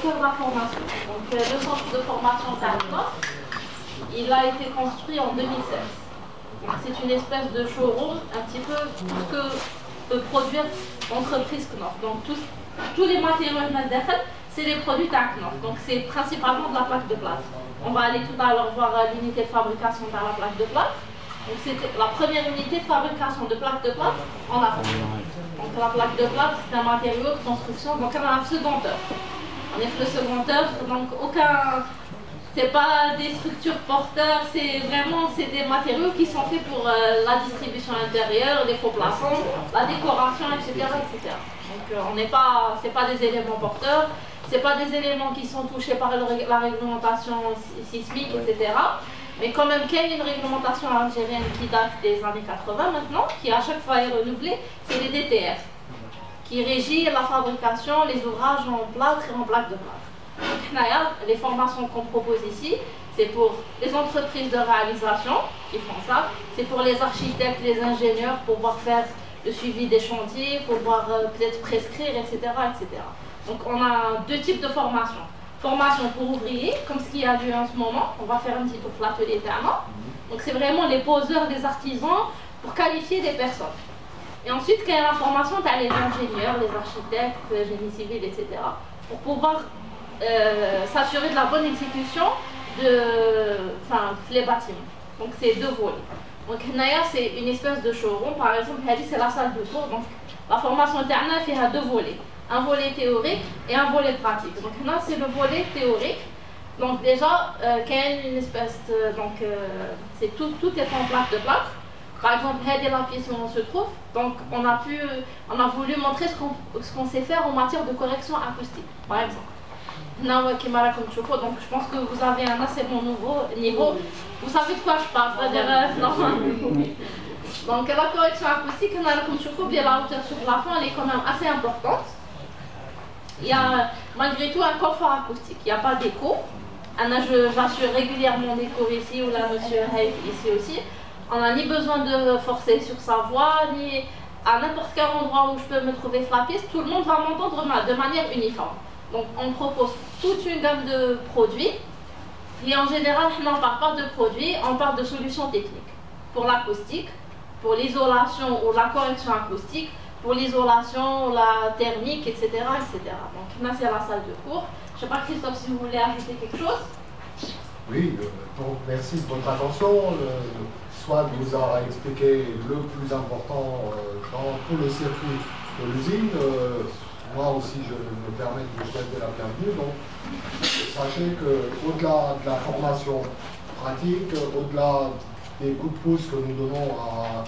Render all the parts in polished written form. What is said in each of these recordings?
Pour la formation. Donc, le centre de formation Tarnoff, il a été construit en 2016. C'est une espèce de showroom, un petit peu tout ce que peut produire l'entreprise Knof. Donc, tous les matériaux c'est les produits Knof. Donc, c'est principalement de la plaque de plate. On va aller tout à l'heure voir l'unité de fabrication de la plaque de plate. Donc, c'était la première unité de fabrication de plaques de plate en Afrique. Donc, la plaque de plate, c'est un matériau de construction, donc on a un second œuvre. On est le second œuvre, donc c'est pas des structures porteurs, c'est des matériaux qui sont faits pour la distribution intérieure, les faux plafonds, la décoration, etc., etc. Donc c'est pas des éléments porteurs, c'est pas des éléments qui sont touchés par la réglementation sismique, etc. Mais quand même, qu'il y a une réglementation algérienne qui date des années 80 maintenant, qui à chaque fois est renouvelée, c'est les DTF, qui régit la fabrication, les ouvrages en plâtre et en plaques de plâtre. Donc, les formations qu'on propose ici, c'est pour les entreprises de réalisation qui font ça, c'est pour les architectes, les ingénieurs, pour pouvoir faire le suivi des chantiers, pour pouvoir peut-être prescrire, etc., etc. Donc, on a deux types de formations. Formation pour ouvriers, comme ce qu'il y a lieu en ce moment. On va faire un petit peu de l'atelier Tana. Donc, c'est vraiment les poseurs, les artisans, pour qualifier des personnes. Et ensuite, quand il y a la formation, tu as les ingénieurs, les architectes, le génie civil, etc. Pour pouvoir s'assurer de la bonne exécution les bâtiments. Donc, c'est deux volets. Donc, Naya, c'est une espèce de showroom. Par exemple, c'est la salle de cours. Donc, la formation interne, il y a deux volets. Un volet théorique et un volet pratique. Donc, là, c'est le volet théorique. Donc, déjà, quand il y a une espèce de. Donc, tout est en plaque de plâtre. Par exemple, la pièce où on se trouve, donc on a voulu montrer ce qu'on sait faire en matière de correction acoustique, par exemple. Donc je pense que vous avez un assez bon niveau. Vous savez de quoi je parle, c'est-à-dire donc la correction acoustique, la hauteur sur le plafond, elle est quand même assez importante. Il y a malgré tout un confort acoustique, il n'y a pas d'écho. J'assure régulièrement des cours ici, ou là, monsieur Haït ici aussi. On n'a ni besoin de forcer sur sa voix, ni à n'importe quel endroit où je peux me trouver sur la piste, tout le monde va m'entendre de manière uniforme. Donc on propose toute une gamme de produits, et en général, on ne parle pas de produits, on parle de solutions techniques. Pour l'acoustique, pour l'isolation ou la correction acoustique, pour l'isolation, la thermique, etc., etc. Donc là, c'est la salle de cours. Je ne sais pas, Christophe, si vous voulez ajouter quelque chose. Oui, donc merci de votre attention. Soit vous a expliqué le plus important dans tout le circuit de l'usine. Moi aussi, je me permets de vous souhaiter la bienvenue. Donc, sachez qu'au-delà de la formation pratique, au-delà des coups de pouce que nous donnons à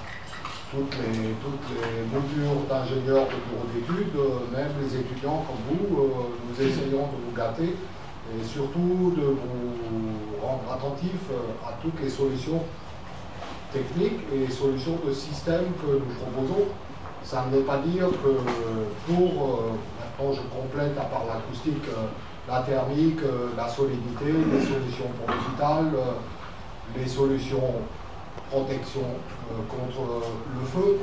toutes les moutures d'ingénieurs de bureaux d'études, même les étudiants comme vous, nous essayons de vous gâter et surtout de vous rendre attentifs à toutes les solutions techniques et solutions de système que nous proposons. Ça ne veut pas dire que maintenant je complète à part l'acoustique, la thermique, la solidité, les solutions pour l'hôpital, les solutions protection contre le feu,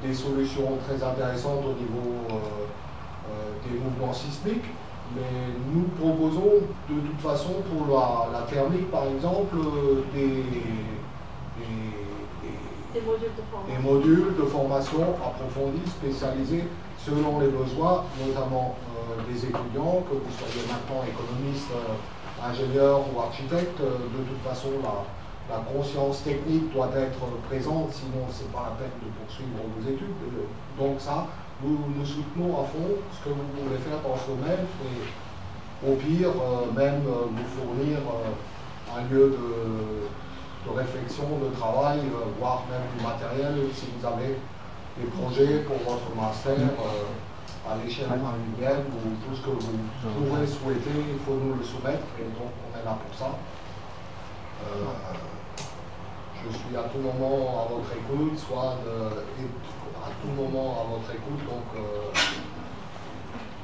des solutions très intéressantes au niveau des mouvements sismiques. Mais nous proposons de toute façon pour la thermique par exemple des modules de formation approfondis, spécialisés selon les besoins, notamment des étudiants, que vous soyez maintenant économiste, ingénieur ou architecte. De toute façon, la conscience technique doit être présente, sinon ce n'est pas la peine de poursuivre vos études. Donc ça, nous soutenons à fond ce que vous pouvez faire dans ce domaine et au pire, même vous fournir un lieu de réflexion, de travail, voire même du matériel, si vous avez des projets pour votre master à l'échelle individuelle ou tout ce que vous pourrez souhaiter, il faut nous le soumettre et donc on est là pour ça. Je suis à tout moment à votre écoute, à tout moment à votre écoute, donc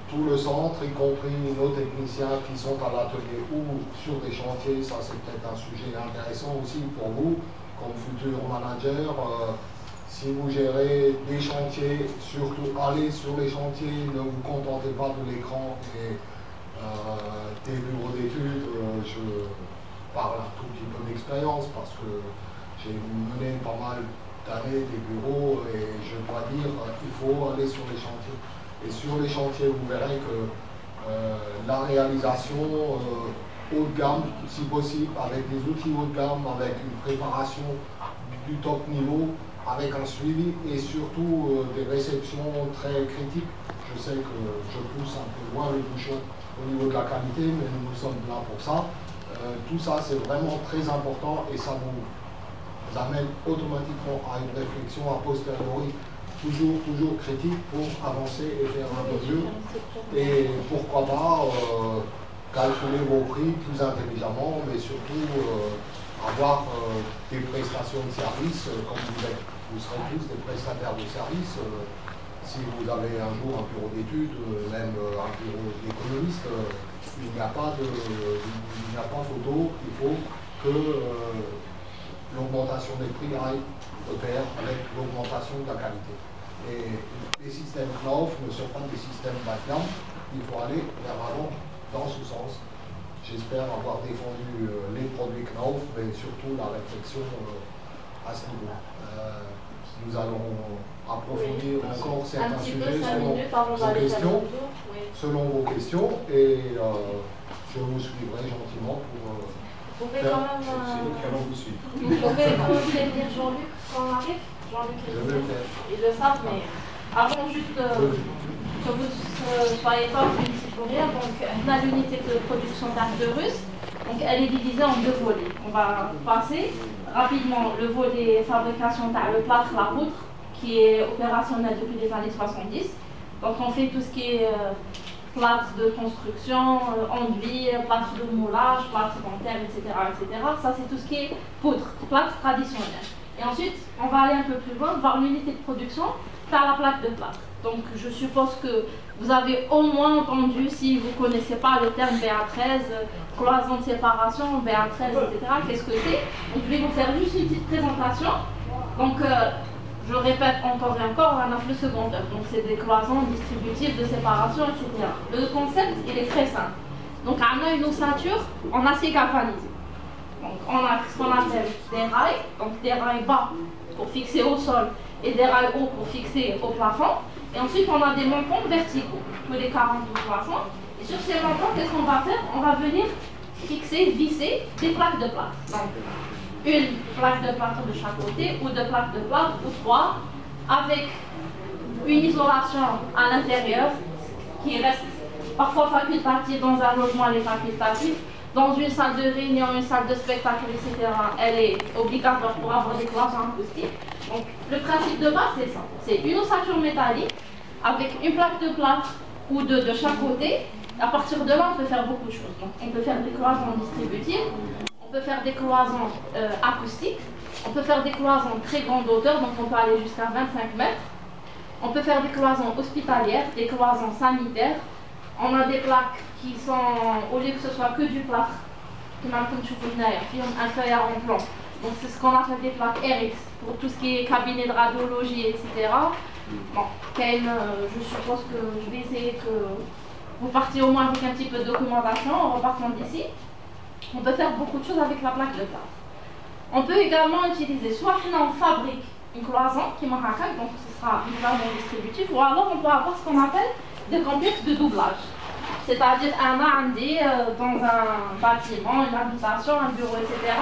tout le centre, y compris nos techniciens qui sont à l'atelier ou sur des chantiers, ça c'est peut-être un sujet intéressant aussi pour vous, comme futur manager. Si vous gérez des chantiers, surtout allez sur les chantiers, ne vous contentez pas de l'écran et je parle un tout petit peu d'expérience parce que j'ai mené pas mal d'années des bureaux et je dois dire qu'il faut aller sur les chantiers. Et sur les chantiers, vous verrez que la réalisation haut de gamme, si possible, avec des outils haut de gamme, avec une préparation du top niveau, avec un suivi et surtout des réceptions très critiques. Je sais que je pousse un peu loin le bouchon au niveau de la qualité, mais nous sommes là pour ça. Tout ça, c'est vraiment très important et ça vous amène automatiquement à une réflexion a posteriori toujours critique pour avancer et faire un peu mieux. Et pourquoi pas calculer vos prix plus intelligemment, mais surtout avoir des prestations de service, comme vous serez tous des prestataires de services. Si vous avez un jour un bureau d'études, même un bureau d'économiste, il n'y a pas photo, il faut que l'augmentation des prix aille de pair avec l'augmentation de la qualité. Et les systèmes Knauf ne sont pas des systèmes bas de gamme, il faut aller vers l'avant dans ce sens. J'espère avoir défendu les produits Knauf, mais surtout la réflexion à ce niveau. Nous allons approfondir encore certains sujets selon vos questions et je vous suivrai gentiment pour vous pouvez quand même vous pouvez prévenir Jean-Luc quand on arrive. Jean-Luc ils le savent, mais avant juste que vous ne soyez pas ici pour rien, donc on a l'unité de production d'armes de russe, donc elle est divisée en deux volets. On va passer rapidement le volet fabrication le plâtre, la poutre, qui est opérationnel depuis les années 70. Donc on fait tout ce qui est plâtre de construction, enduit, plâtre de moulage, plâtre dentaire, etc., etc. Ça c'est tout ce qui est poutre, plâtre traditionnel. Et ensuite, on va aller un peu plus loin, voir l'unité de production, faire la plaque de plâtre. Donc je suppose que vous avez au moins entendu, si vous ne connaissez pas le terme BA13, cloison de séparation, BA13, etc. Qu'est-ce que c'est? Donc je vais vous faire juste une petite présentation. Donc je répète encore et encore, on a le second œuvre. Donc c'est des cloisons distributives de séparation, etc. Le concept, il est très simple. Donc on a une ossature en acier galvanisé. Donc on a ce qu'on appelle des rails, donc des rails bas pour fixer au sol et des rails hauts pour fixer au plafond. Et ensuite on a des montants verticaux, que les 40 ou 60. Et sur ces montants, qu'est-ce qu'on va faire? On va venir fixer, visser des plaques de plâtre. Donc une plaque de plâtre de chaque côté, ou deux plaques de plâtre, ou trois, avec une isolation à l'intérieur qui reste parfois facultative dans un logement, elle est facultative. Dans une salle de réunion, une salle de spectacle, etc., elle est obligatoire pour avoir des cloisons acoustiques. Donc le principe de base, c'est ça. C'est une ossature métallique avec une plaque de plâtre ou deux de chaque côté. À partir de là, on peut faire beaucoup de choses. Donc, on peut faire des cloisons distributives, on peut faire des cloisons acoustiques, on peut faire des cloisons très grande hauteur, donc on peut aller jusqu'à 25 mètres. On peut faire des cloisons hospitalières, des cloisons sanitaires. On a des plaques qui sont, au lieu que ce soit que du plâtre, qui un feuillard en plomb. Donc c'est ce qu'on appelle des plaques RX, pour tout ce qui est cabinet de radiologie, etc. Bon, je suppose que je vais essayer que vous partiez au moins avec un petit peu de documentation en repartant d'ici. On peut faire beaucoup de choses avec la plaque de plâtre. On peut également utiliser, soit on fabrique une cloison qui donc ce sera une cloison distributive, ou alors on peut avoir ce qu'on appelle des complexes de doublage. C'est-à-dire un arrondi dans un bâtiment, une habitation, un bureau, etc.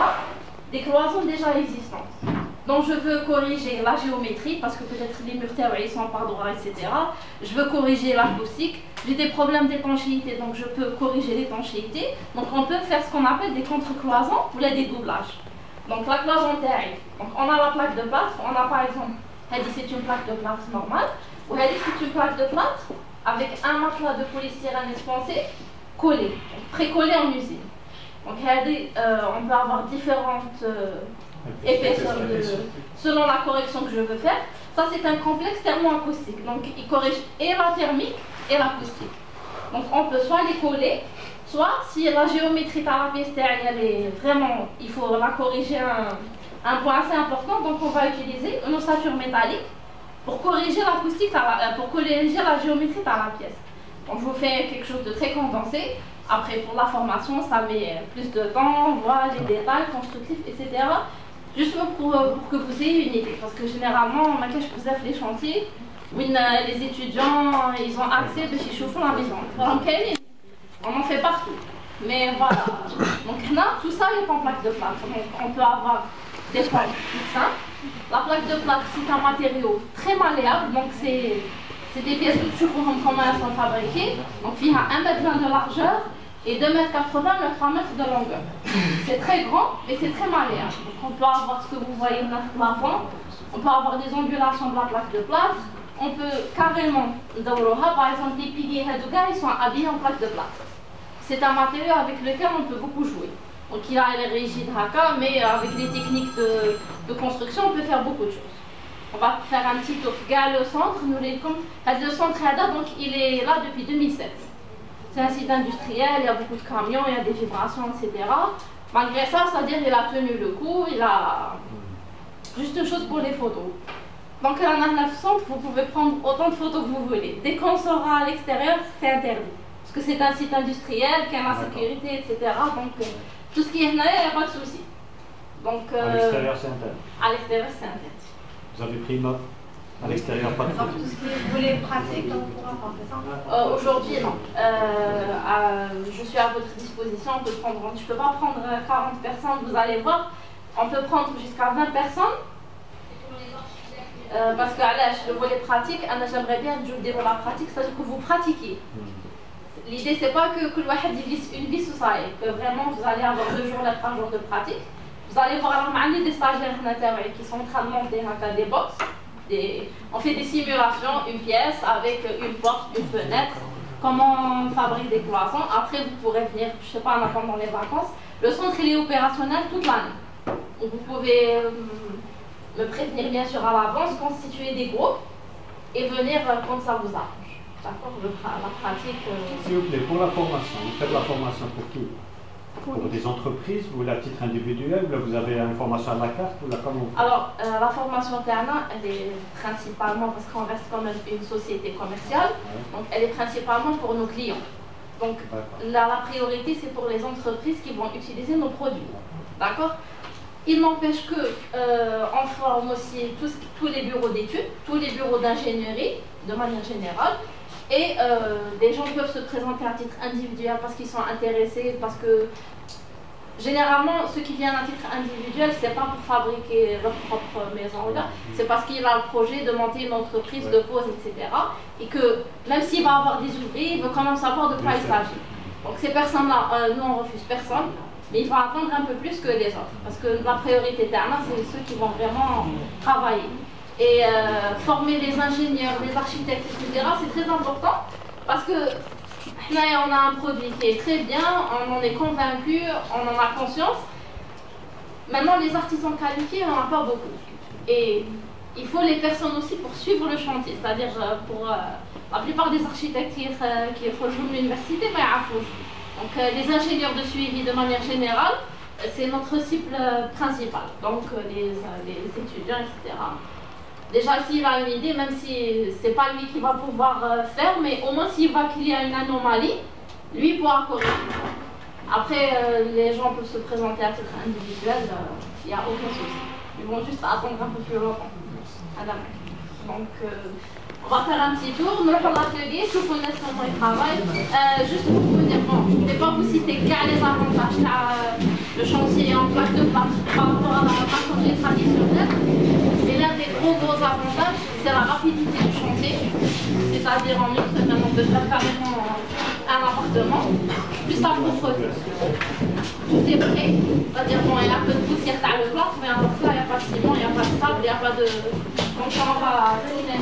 Des cloisons déjà existantes. Donc je veux corriger la géométrie, parce que peut-être les murs ils sont par droit, etc. Je veux corriger l'acoustique. J'ai des problèmes d'étanchéité, donc je peux corriger l'étanchéité. Donc on peut faire ce qu'on appelle des contre-cloisons ou des doublages. Donc la cloison terrible. Donc on a la plaque de plâtre, on a par exemple, c'est une plaque de plâtre normale, ou c'est une plaque de plâtre avec un matelas de polystyrène expansé collé, pré-collé en usine. Donc on peut avoir différentes épaisseurs selon la correction que je veux faire. Ça c'est un complexe thermoacoustique, donc il corrige et la thermique et l'acoustique. Donc on peut soit les coller, soit si la géométrie de la pièce elle est vraiment, il faut la corriger un point assez important, donc on va utiliser une ossature métallique pour corriger l'acoustique, pour corriger la géométrie dans la pièce. Donc je vous fais quelque chose de très condensé. Après, pour la formation, ça met plus de temps, on voit les détails constructifs, etc. Juste pour que vous ayez une idée. Parce que généralement, on cache les chantiers où les étudiants ils ont accès de chez Choufou la maison. On en fait partout. Mais voilà. Donc là, tout ça est en plaque de plâtre. Donc on peut avoir des formes plus simples. La plaque de plâtre, c'est un matériau très malléable. Donc c'est des pièces de Choufou comment elles sont fabriquées. Donc il y a 1,20 m de largeur et 2,80 m de 3 m de longueur. C'est très grand, mais c'est très malléable. Donc on peut avoir ce que vous voyez dans le plafond. On peut avoir des ondulations de la plaque de plâtre. On peut carrément, par exemple, les piliers ils sont habillés en plaque de plâtre. C'est un matériau avec lequel on peut beaucoup jouer. Donc il est rigide, mais avec les techniques de construction, on peut faire beaucoup de choses. On va faire un petit tour. Le centre, le centre donc, il est là depuis 2007. C'est un site industriel, il y a beaucoup de camions, il y a des vibrations, etc. Malgré ça, c'est-à-dire qu'il a tenu le coup, il a juste une chose pour les photos. Donc à la 900, vous pouvez prendre autant de photos que vous voulez. Dès qu'on sera à l'extérieur, c'est interdit. Parce que c'est un site industriel, qui a la sécurité, etc. Donc tout ce qui est là, il n'y a pas de souci. Donc à l'extérieur, c'est interdit. À l'extérieur, c'est interdit. Vous avez pris note. À l'extérieur, pas de photos. Donc tout ce que vous voulez pratiquer, on pourra faire ça. Aujourd'hui, non. Je suis à votre disposition. Je ne peux pas prendre 40 personnes, vous allez voir. On peut prendre jusqu'à 20 personnes. Parce que le volet pratique, j'aimerais bien dire la pratique, c'est-à-dire que vous pratiquiez. L'idée, c'est pas que le wahad visse une vis ou ça, que vraiment vous allez avoir 2 jours, 3 jours de pratique. Vous allez voir des stagiaires qui sont en train de monter des box. On fait des simulations, une pièce avec une porte, une fenêtre, comment on fabrique des cloisons. Après, vous pourrez venir, je sais pas, en attendant les vacances. Le centre, il est opérationnel toute l'année. Vous pouvez me prévenir bien sûr à l'avance, constituer des groupes et venir quand ça vous arrange. D'accord, la pratique. S'il vous plaît, pour la formation, vous faites la formation pour qui? Pour des entreprises ou à titre individuel? Là, vous avez une formation à la carte ou là, comment? Alors, la formation Terna, elle est principalement, parce qu'on reste quand même une société commerciale, donc elle est principalement pour nos clients. Donc, la priorité, c'est pour les entreprises qui vont utiliser nos produits. D'accord? Il n'empêche qu'on forme aussi tous les bureaux d'études, tous les bureaux d'ingénierie, de manière générale. Et des gens peuvent se présenter à titre individuel parce qu'ils sont intéressés, parce que généralement, ceux qui viennent à titre individuel, c'est pas pour fabriquer leur propre maison, c'est parce qu'il a le projet de monter une entreprise de pose, etc. Et que même s'il va avoir des ouvriers, il veut quand même savoir de quoi il s'agit. Donc ces personnes-là, nous on refuse personne, mais il faut attendre un peu plus que les autres, parce que la priorité ternaire, c'est ceux qui vont vraiment travailler. Et former les ingénieurs, les architectes, etc., c'est très important, parce que là, on a un produit qui est très bien, on en est convaincu, on en a conscience. Maintenant, les artisans qualifiés, on n'en a pas beaucoup. Et il faut les personnes aussi pour suivre le chantier, c'est-à-dire pour la plupart des architectes qui font l'université, mais à Fouch. Donc les ingénieurs de suivi de manière générale, c'est notre cible principale, donc les étudiants, etc. Déjà, s'il a une idée, même si ce n'est pas lui qui va pouvoir faire, mais au moins s'il voit qu'il y a une anomalie, lui pourra corriger. Après, les gens peuvent se présenter à titre individuel, il n'y a aucun souci. Ils vont juste attendre un peu plus longtemps. Donc, on va faire un petit tour, nous allons l'atelier, je vous connais comment il travaille. Juste pour vous dire, bon, je ne vais pas vous citer les avantages, le chantier en plaque de plâtre par rapport à la maçonnerie traditionnelle. Mais l'un des gros avantages, c'est la rapidité du chantier. C'est-à-dire en une semaine, on peut faire carrément un appartement, plus la propreté. Tout est prêt, c'est-à-dire bon, il y a un peu de poussière dans le plâtre, mais avant ça, il n'y a pas de ciment, il n'y a pas de sable, il n'y a pas de... Donc on va tourner.